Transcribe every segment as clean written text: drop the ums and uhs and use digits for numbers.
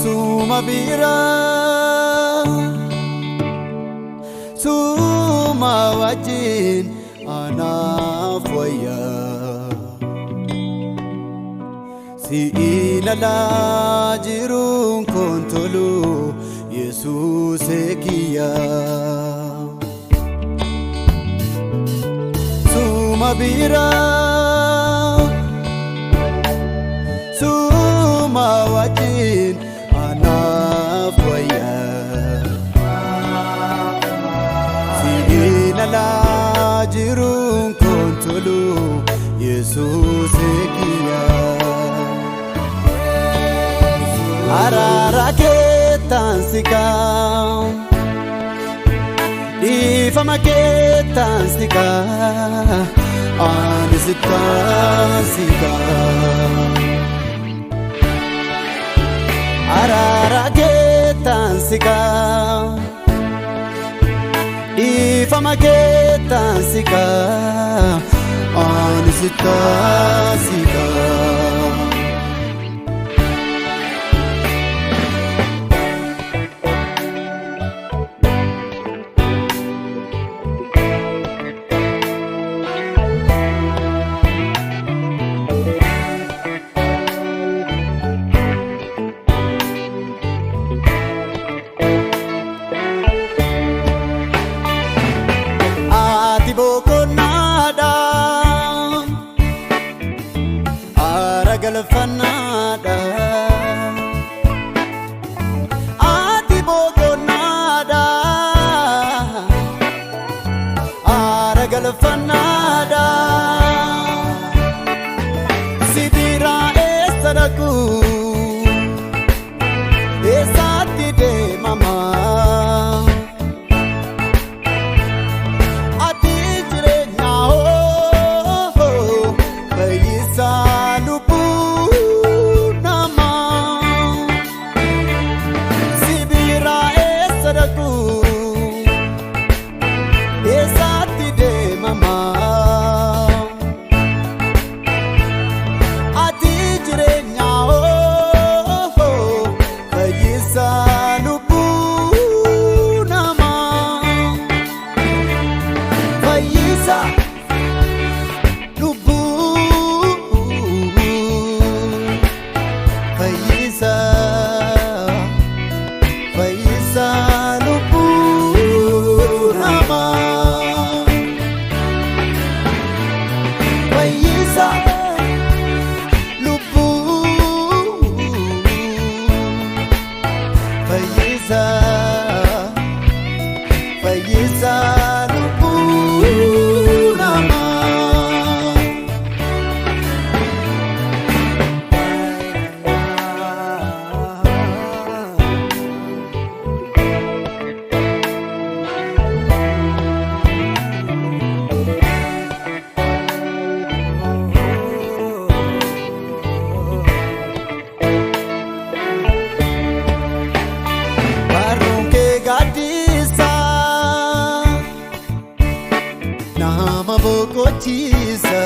Suma bira, suma wajin anaf waya. Si ilala jirun kontolu Yesus ekiya. Suma bira, suma wajin anaf waya. Si ilala jirun kontolu Yesus ekiya. Arara ketan sikam, ifama ketan sikam, anisitan sikam. Arara ketan sikam, ifama ketan sikam, anisitan sikam. Fanada ati bogonada aragal fanada sidira estaraku esati de mama ati jire nyao bayisa Bokochisa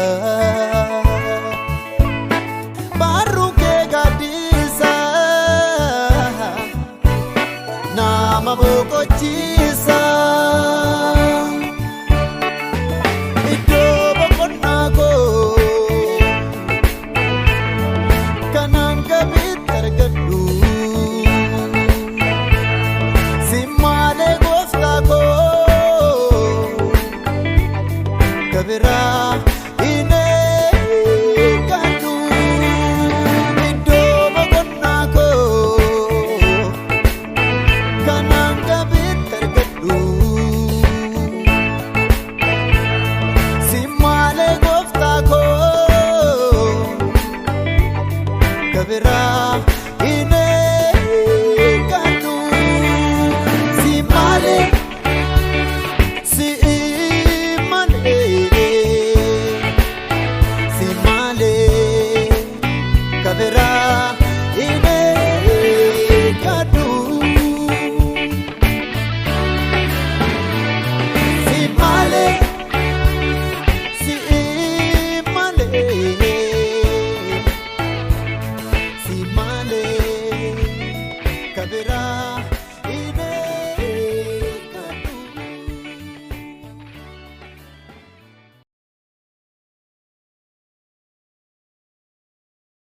Baruke gadisa Nama bokochisa Ido bokonako Kanang kabit targadu Simale gostako Kabira ine kanu ido bogonako kanang kabit targadu simale goftako Kabira ine